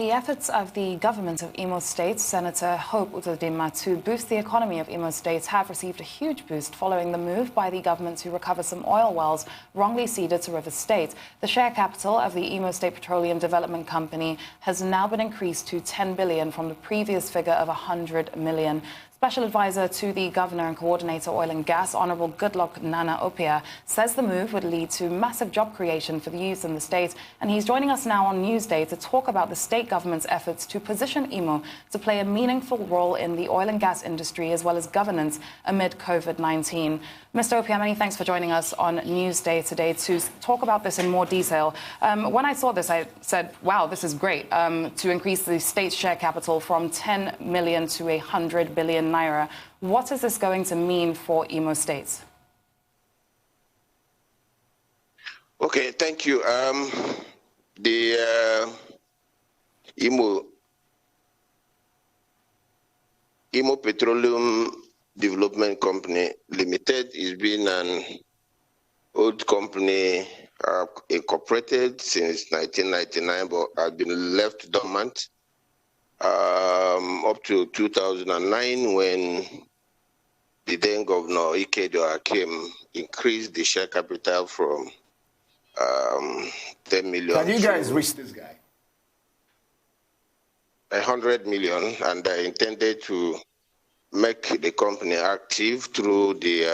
the efforts of the government of Imo State, Senator Hope Uzodimma, to boost the economy of Imo State have received a huge boost following the move by the government to recover some oil wells wrongly ceded to River State. The share capital of the Imo State Petroleum Development Company has now been increased to 10 billion from the previous figure of 100 million. Special Advisor to the Governor and Coordinator Oil and Gas, Honourable Goodluck Opia, says the move would lead to massive job creation for the youth in the state. And he's joining us now on Newsday to talk about the state government's efforts to position Imo to play a meaningful role in the oil and gas industry as well as governance amid COVID-19. Mr. Opia, many thanks for joining us on Newsday today to talk about this in more detail. When I saw this, I said, wow, this is great, to increase the state's share capital from 10 million to 100 billion naira. What is this going to mean for Imo State? Okay, thank you. The Imo Petroleum Development Company Limited is being an old company incorporated since 1999, but has been left dormant up to 2009 when the then Governor Goodluck increased the share capital from 10 million. Can you guys reach this guy? 100 million, and I intended to make the company active through the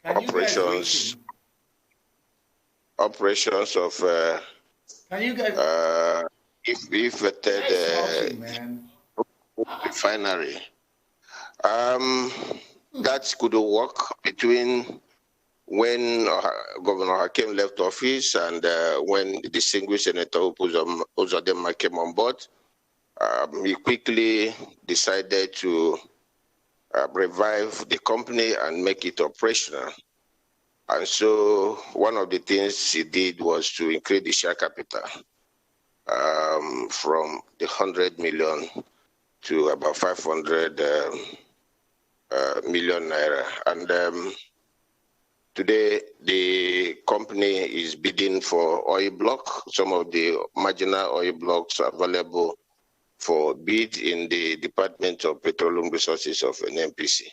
operations of can you guys if refinery. That could work between when Governor Hakim left office and when the distinguished Senator Uzodimma came on board. He quickly decided to revive the company and make it operational. And so one of the things he did was to increase the share capital from the 100 million to about 500 million naira. And today, the company is bidding for oil block. Some of the marginal oil blocks are available for bid in the Department of Petroleum Resources of NNPC.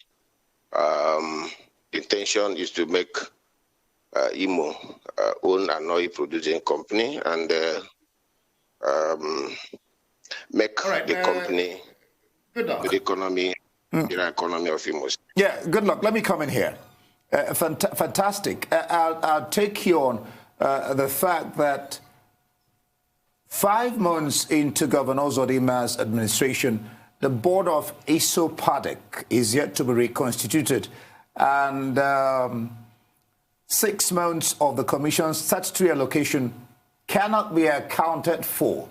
The intention is to make Imo own an oil producing company and make the company the economy, the economy of Imo. Yeah, good luck. Let me come in here. Fantastic. I'll take you on the fact that 5 months into Governor Uzodimma's administration, the board of ISOPADEC is yet to be reconstituted, and 6 months of the commission's statutory allocation cannot be accounted for.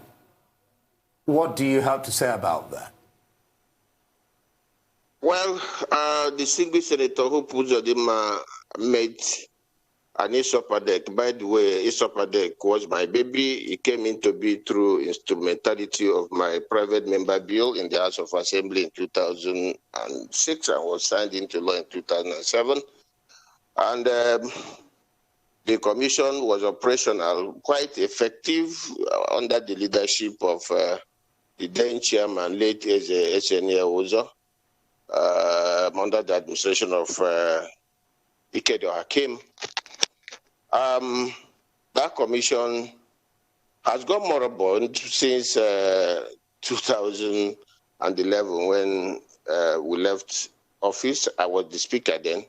What do you have to say about that? Well, distinguished Senator Uzodimma made an ISOPADEC. By the way, ISOPADEC was my baby. It came into being through instrumentality of my private member bill in the House of Assembly in 2006 and was signed into law in 2007. And the commission was operational, quite effective under the leadership of the then chairman, late SNA Ozo, under the administration of Ikedo Hakim. That commission has got moribund since 2011 when we left office. I was the speaker then.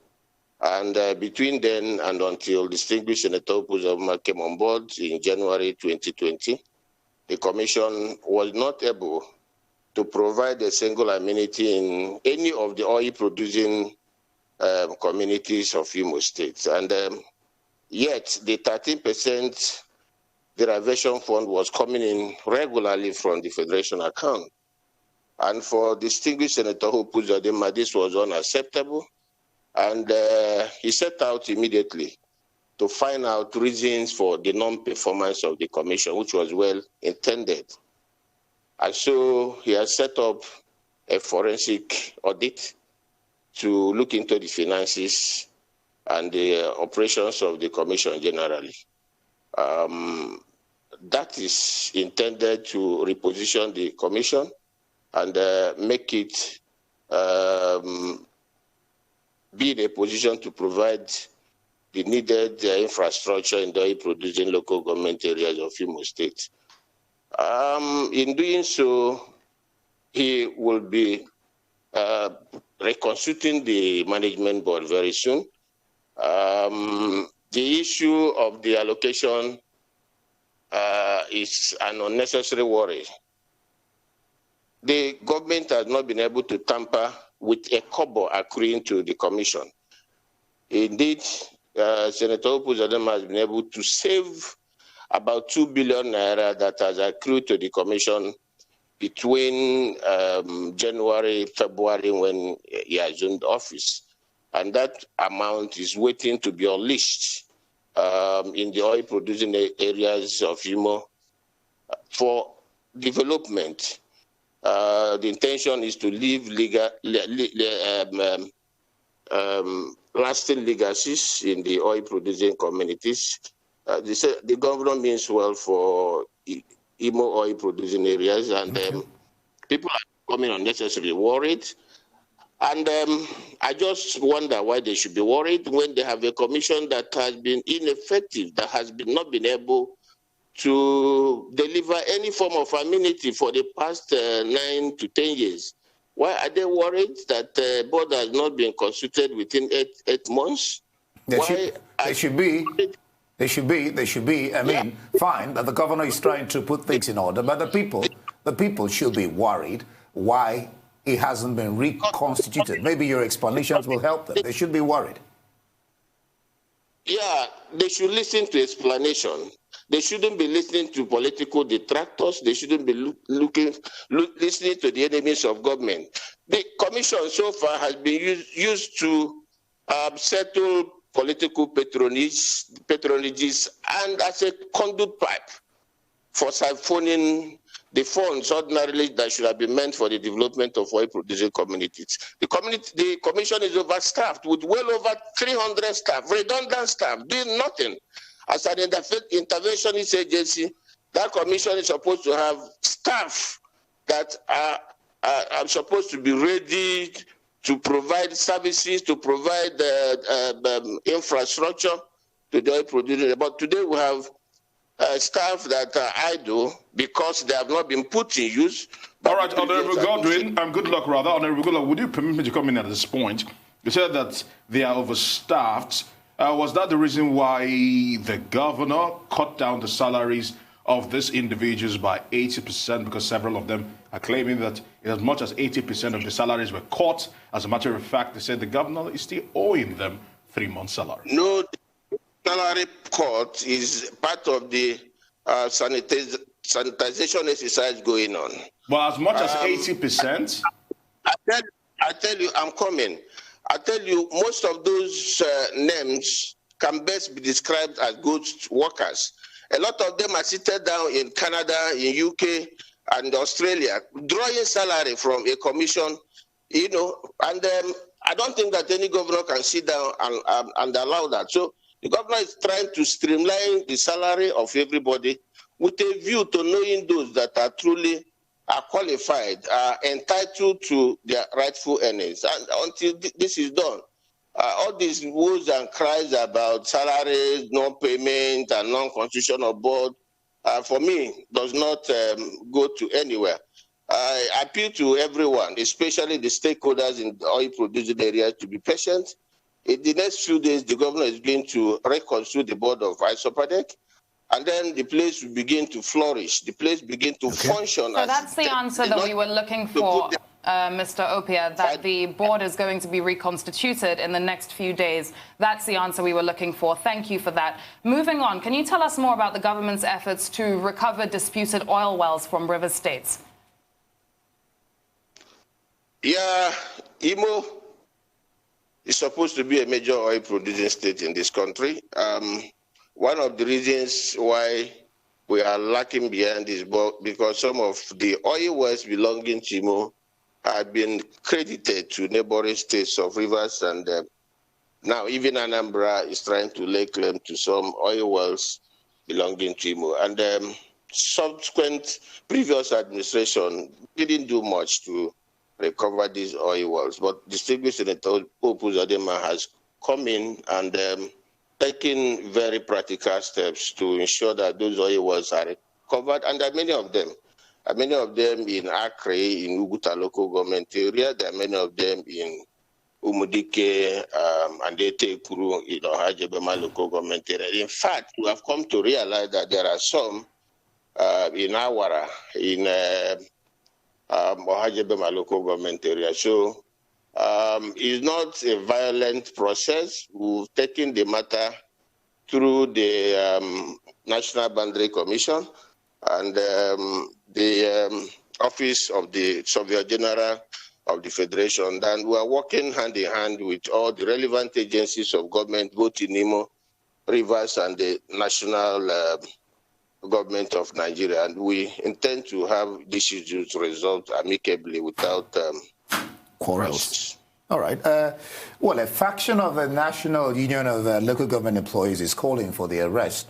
And between then and until distinguished Senator Uzodimma came on board in January 2020, the commission was not able to provide a single amenity in any of the oil-producing communities of Imo State. And yet, the 13% derivation fund was coming in regularly from the Federation account. And for distinguished Senator Uzodimma, this was unacceptable. And he set out immediately to find out reasons for the non-performance of the commission, which was well intended. And so he has set up a forensic audit to look into the finances and the operations of the commission generally. that is intended to reposition the commission and make it be in a position to provide the needed infrastructure in the oil-producing local government areas of Imo State. In doing so, he will be reconstituting the management board very soon. The issue of the allocation is an unnecessary worry. The government has not been able to tamper with a kobo accruing to the commission. Indeed, Senator Opuzadem has been able to save about 2 billion naira that has accrued to the commission between January, February, when he assumed office. And that amount is waiting to be unleashed in the oil-producing areas of Imo for development. The intention is to leave lasting legacies in the oil-producing communities. The governor means well for Imo oil-producing areas, and people are becoming unnecessarily worried. And I just wonder why they should be worried when they have a commission that has been ineffective, that has not been able to deliver any form of amenity for the past 9 to 10 years. Why are they worried that the board has not been consulted within eight months? They should be. I mean, fine that the governor is trying to put things in order, but the people should be worried why it hasn't been reconstituted. Maybe your explanations will help them. They should be worried. Yeah, they should listen to explanation. They shouldn't be listening to political detractors. They shouldn't be listening to the enemies of government. The commission so far has been used to settle political patronages and as a conduit pipe for siphoning the funds ordinarily that should have been meant for the development of oil-producing communities. The commission is overstaffed with well over 300 staff, redundant staff, doing nothing. As an interventionist agency, that commission is supposed to have staff that are supposed to be ready to provide services, to provide infrastructure to the oil producers. But today we have staff that are idle because they have not been put in use. All right, Honorable Godwin, Goodluck rather. Honorable Goodluck, would you permit me to come in at this point? You said that they are overstaffed. Was that the reason why the governor cut down the salaries of these individuals by 80%? Because several of them are claiming that as much as 80% of the salaries were cut. As a matter of fact, they said the governor is still owing them 3 months' salary. No, the salary cut is part of the sanitization exercise going on. But as much as 80%? I tell you, I'm coming. I tell you, most of those names can best be described as ghost workers. A lot of them are seated down in Canada, in UK, and Australia, drawing salary from a commission, you know, and I don't think that any governor can sit down and allow that. So the governor is trying to streamline the salary of everybody with a view to knowing those that are truly qualified, are entitled to their rightful earnings. And until this is done, all these woes and cries about salaries, non-payment, and non-constitution of board, for me, does not go to anywhere. I appeal to everyone, especially the stakeholders in the oil-producing areas, to be patient. In the next few days, the governor is going to reconstitute the board of ISOPADEC, and then the place will begin to flourish. The place begin to function. So that's the answer that we were looking for, Mr. Opia, that the board is going to be reconstituted in the next few days. That's the answer we were looking for. Thank you for that. Moving on, can you tell us more about the government's efforts to recover disputed oil wells from river states? Yeah, Imo is supposed to be a major oil producing state in this country. One of the reasons why we are lacking behind is because some of the oil wells belonging to Imo have been credited to neighboring states of rivers, and now even Anambra is trying to lay claim to some oil wells belonging to Imo. And subsequent previous administration didn't do much to recover these oil wells. But distinguished Senator Hope Uzodinma has come in and taken very practical steps to ensure that those oil wells are recovered. And there are many of them. Many of them in Accra, in Uguta local government area. There are many of them in Umudike and Etekuru in Ohajebema local government area. In fact, we have come to realize that there are some in Awara, in Ohajebema local government area. So it's not a violent process. We've taken the matter through the National Boundary Commission and the Office of the Surveyor General of the Federation. And we are working hand in hand with all the relevant agencies of government, both in Imo, Rivers, and the national government of Nigeria. And we intend to have these issues resolved amicably without quarrels. All right. Well, a faction of the National Union of Local Government Employees is calling for the arrest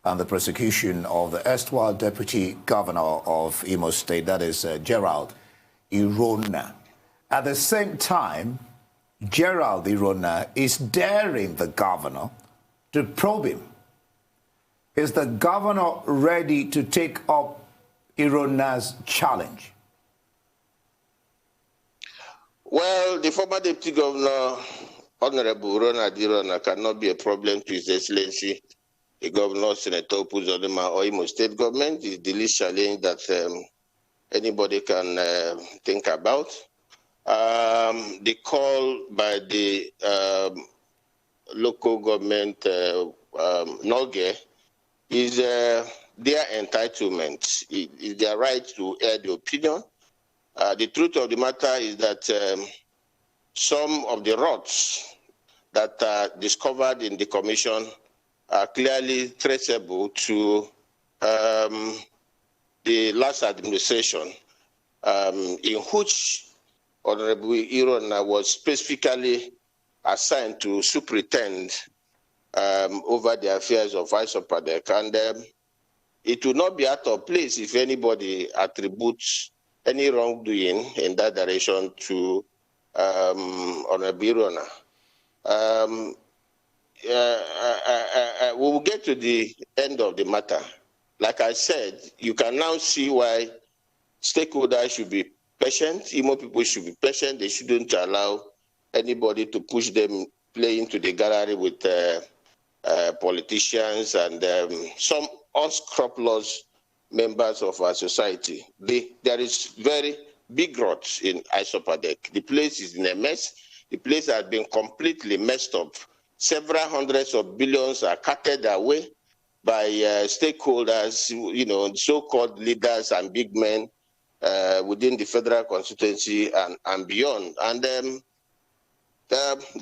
and the prosecution of the erstwhile Deputy Governor of Imo State, that is Gerald Irona. At the same time, Gerald Irona is daring the governor to probe him. Is the governor ready to take up Irona's challenge? Well, the former Deputy Governor, Honorable Ronald Irona, cannot be a problem to His Excellency, the Governor, Senator Uzodinma, or Imo State government. It's the least challenge that anybody can think about. The call by the local government, Noge, is their entitlement. It is their right to air the opinion. The truth of the matter is that some of the routes that are discovered in the commission are clearly traceable to the last administration, in which Honorable Irona was specifically assigned to superintend over the affairs of Isopadec. And it would not be out of place if anybody attributes any wrongdoing in that direction to Honorable Irona. We will get to the end of the matter. Like I said, you can now see why stakeholders should be patient. Imo people should be patient. They shouldn't allow anybody to push them, play into the gallery with politicians and some unscrupulous members of our society. There is very big rot in Isopadec. The place is in a mess. The place has been completely messed up. Several hundreds of billions are carted away by stakeholders, you know, so-called leaders and big men within the federal constituency and beyond. And the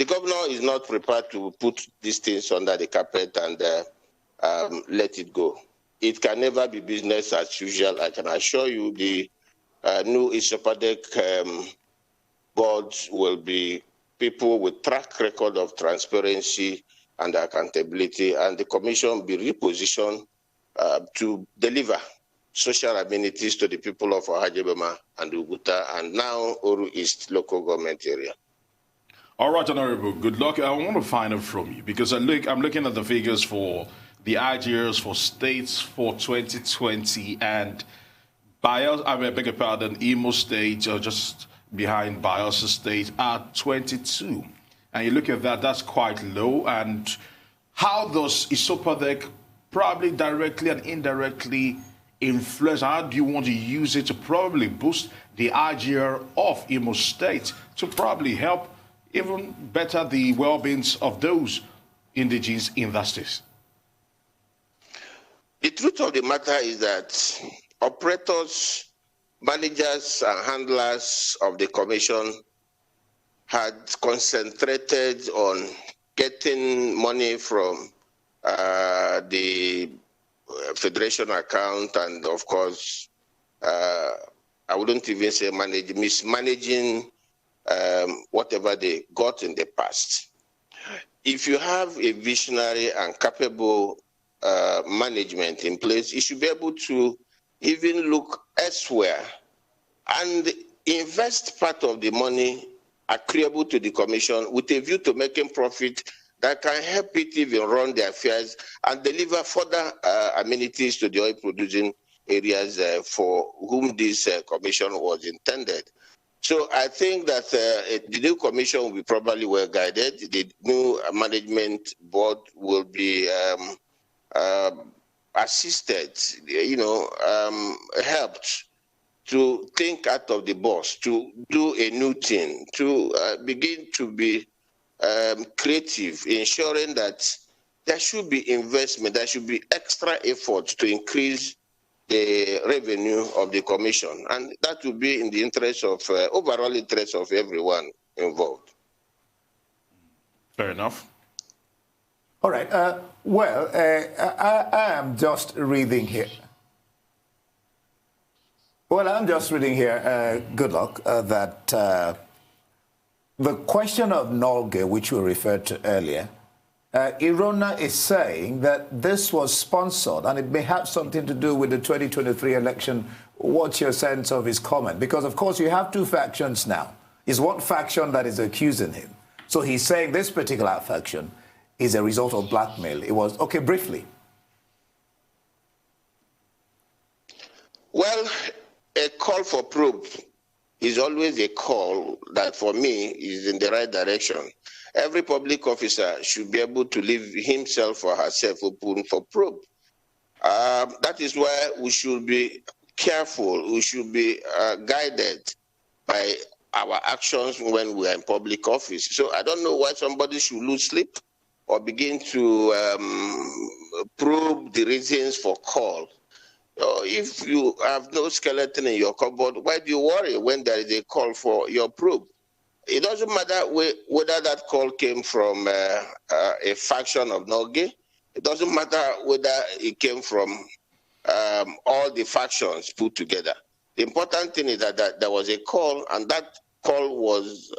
governor is not prepared to put these things under the carpet and let it go. It can never be business as usual. I can assure you the new Isopadec boards will be people with track record of transparency and accountability, and the commission will be repositioned to deliver social amenities to the people of Ohajebema and Uguta and now Oru East local government area. All right, Honorable, good luck. I want to find out from you because I'm looking at the figures for the IGRs for states for 2020 and I beg your pardon, Imo State, just behind Bayelsa State at 22. And you look at that, that's quite low. And how does Isopadec probably directly and indirectly influence? How do you want to use it to probably boost the IGR of Imo State to probably help even better the well-being of those indigenous in that state? The truth of the matter is that operators, managers, and handlers of the commission had concentrated on getting money from the federation account and, of course, I wouldn't even say mismanaging whatever they got in the past. If you have a visionary and capable management in place, it should be able to even look elsewhere and invest part of the money accruable to the commission with a view to making profit that can help it even run their affairs and deliver further amenities to the oil-producing areas for whom this commission was intended. So I think that the new commission will be properly well guided. The new management board will be assisted, helped to think out of the box, to do a new thing, to begin to be creative, ensuring that there should be investment, there should be extra effort to increase the revenue of the commission, and that will be in the interest of overall interest of everyone involved. Fair enough. All right. I am just reading here. Well, I'm just reading here, Goodluck, that the question of Norge, which we referred to earlier, Irona is saying that this was sponsored and it may have something to do with the 2023 election. What's your sense of his comment? Because, of course, you have two factions now. It's one faction that is accusing him. So he's saying this particular faction is a result of blackmail. It was, okay, briefly. Well, a call for proof is always a call that, for me, is in the right direction. Every public officer should be able to leave himself or herself open for probe. That is why we should be careful. We should be guided by our actions when we are in public office. So I don't know why somebody should lose sleep or begin to probe the reasons for call. If you have no skeleton in your cupboard, why do you worry when there is a call for your probe? It doesn't matter whether that call came from a faction of Norge. It doesn't matter whether it came from all the factions put together. The important thing is that there was a call, and that call was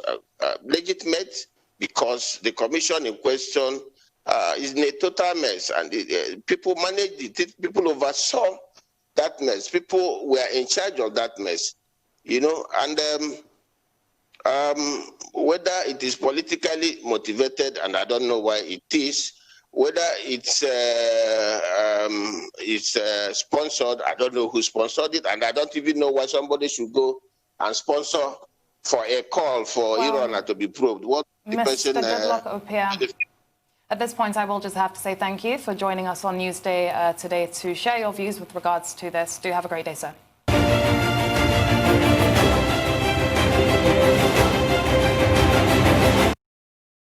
legitimate because the commission in question is in a total mess, and people managed it. People oversaw that mess. People were in charge of that mess, and whether it is politically motivated, and I don't know why it is, whether it's sponsored, I don't know who sponsored it, and I don't even know why somebody should go and sponsor for a call for Irona to be probed. What the person? Mr. Goodluck Opia, at this point, I will just have to say thank you for joining us on Newsday today to share your views with regards to this. Do have a great day, sir.